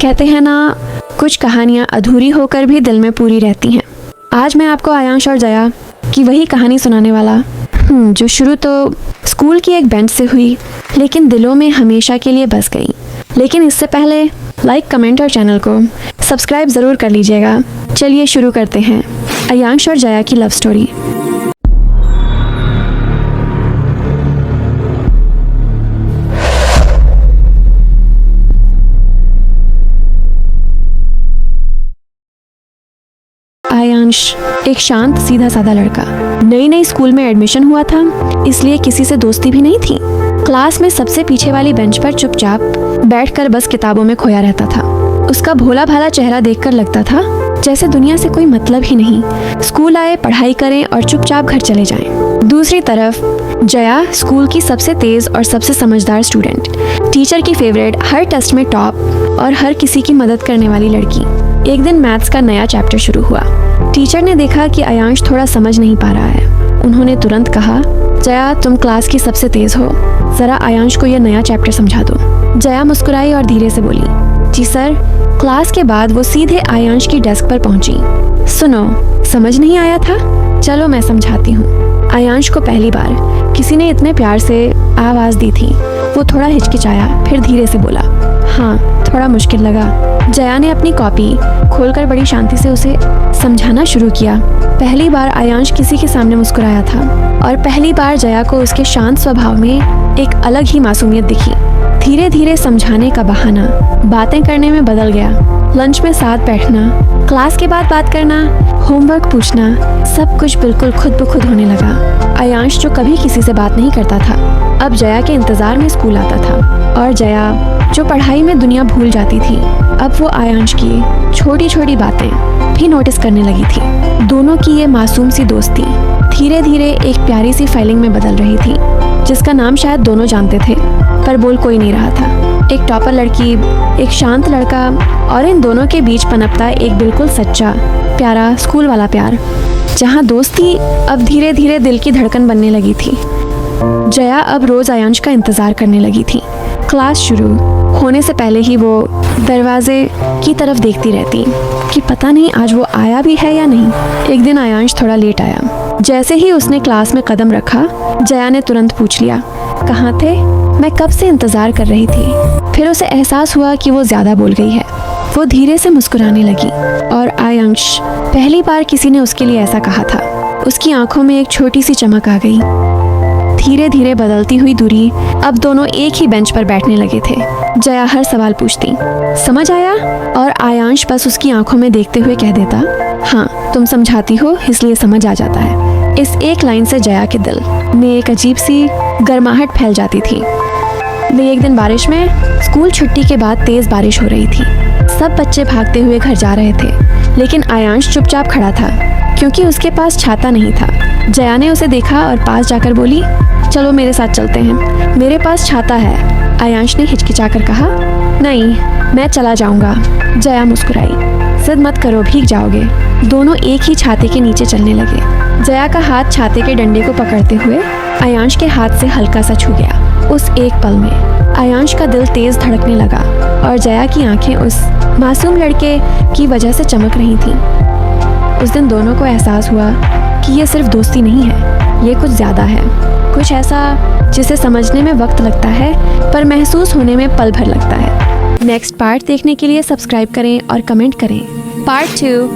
कहते हैं ना, कुछ कहानियाँ अधूरी होकर भी दिल में पूरी रहती हैं। आज मैं आपको आयांश और जया की वही कहानी सुनाने वाला जो शुरू तो स्कूल की एक बेंच से हुई, लेकिन दिलों में हमेशा के लिए बस गई। लेकिन इससे पहले लाइक, कमेंट और चैनल को सब्सक्राइब ज़रूर कर लीजिएगा। चलिए शुरू करते हैं आयांश और जया की लव स्टोरी। आयांश एक शांत सीधा साधा लड़का। नई नई स्कूल में एडमिशन हुआ था, इसलिए किसी से दोस्ती भी नहीं थी। क्लास में सबसे पीछे वाली बेंच पर चुपचाप बैठकर बस किताबों में खोया रहता था। उसका भोला भाला चेहरा देखकर लगता था जैसे दुनिया से कोई मतलब ही नहीं। स्कूल आए, पढ़ाई करें और चुपचाप घर चले जाएं। दूसरी तरफ जया स्कूल की सबसे तेज और सबसे समझदार स्टूडेंट, टीचर की फेवरेट, हर टेस्ट में टॉप और हर किसी की मदद करने वाली लड़की। एक दिन मैथ्स का नया चैप्टर शुरू हुआ। टीचर ने देखा कि आयांश थोड़ा समझ नहीं पा रहा है। उन्होंने तुरंत कहा, जया तुम क्लास की सबसे तेज हो, जरा आयांश को यह नया चैप्टर समझा दो। जया मुस्कुराई और धीरे से बोली, जी सर। क्लास के बाद वो सीधे आयांश की डेस्क पर पहुंची। सुनो, समझ नहीं आया था? चलो मैं समझाती हूँ। आयांश को पहली बार किसी ने इतने प्यार से आवाज दी थी। वो थोड़ा हिचकिचाया, फिर धीरे से बोला, हाँ थोड़ा मुश्किल लगा। जया ने अपनी कॉपी खोलकर बड़ी शांति से उसे समझाना शुरू किया। पहली बार आयांश किसी के सामने मुस्कुराया था और पहली बार जया को उसके शांत स्वभाव में एक अलग ही मासूमियत दिखी। धीरे धीरे समझाने का बहाना बातें करने में बदल गया। लंच में साथ बैठना, क्लास के बाद बात करना, होमवर्क पूछना, सब कुछ बिल्कुल खुद ब खुद होने लगा। आयांश जो कभी किसी से बात नहीं करता था, अब जया के इंतजार में स्कूल आता था। और जया जो पढ़ाई में दुनिया भूल जाती थी, अब वो आयांश की छोटी छोटी बातें भी नोटिस करने लगी थी। दोनों की ये मासूम सी दोस्ती धीरे धीरे एक प्यारी सी फीलिंग में बदल रही थी, जिसका नाम शायद दोनों जानते थे, पर बोल कोई नहीं रहा था। एक टॉपर लड़की, एक शांत लड़का, और इन दोनों के बीच पनपता एक बिल्कुल सच्चा प्यारा स्कूल वाला प्यार, जहाँ दोस्ती अब धीरे धीरे दिल की धड़कन बनने लगी थी। जया अब रोज आयांश का इंतजार करने लगी थी। क्लास शुरू होने से पहले ही वो दरवाजे की तरफ देखती रहती कि पता नहीं आज वो आया भी है या नहीं। एक दिन आयांश थोड़ा लेट आया। जैसे ही उसने क्लास में कदम रखा, जया ने तुरंत पूछ लिया, कहाँ थे? मैं कब से इंतजार कर रही थी। फिर उसे एहसास हुआ कि वो ज्यादा बोल गई है। वो धीरे से मुस्कुराने लगी और आयांश पहली बार किसी ने उसके लिए ऐसा कहा था। उसकी आंखों में एक छोटी सी चमक आ गई। धीरे धीरे बदलती हुई दूरी, अब दोनों एक ही बेंच पर बैठने लगे थे। जया हर सवाल पूछती, समझ आया? और आयांश बस उसकी आंखों में देखते हुए कह देता, हाँ तुम समझाती हो इसलिए समझ आ जाता है। इस एक लाइन से जया के दिल में एक अजीब सी गर्माहट फैल जाती थी। एक दिन बारिश में, स्कूल छुट्टी के बाद तेज बारिश हो रही थी। सब बच्चे भागते हुए घर जा रहे थे, लेकिन आयांश चुपचाप खड़ा था क्योंकि उसके पास छाता नहीं था। जया ने उसे देखा और पास जाकर बोली, चलो मेरे साथ चलते हैं, मेरे पास छाता है। आयांश ने हिचकिचाकर कहा, नहीं मैं चला जाऊंगा। जया मुस्कुराई, जिद मत करो, भीग जाओगे। दोनों एक ही छाते के नीचे चलने लगे। जया का हाथ छाते के डंडे को पकड़ते हुए आयांश के हाथ से हल्का सा छू गया। उस एक पल में आयांश का दिल तेज धड़कने लगा और जया की आंखें उस मासूम लड़के की वजह से चमक रही थीं। उस दिन दोनों को एहसास हुआ कि ये सिर्फ दोस्ती नहीं है, ये कुछ ज़्यादा है, कुछ ऐसा जिसे समझने में वक्त लगता है पर महसूस होने में पल भर लगता है। नेक्स्ट पार्ट देखने के लिए सब्सक्राइब करें और कमेंट करें। पार्ट 2।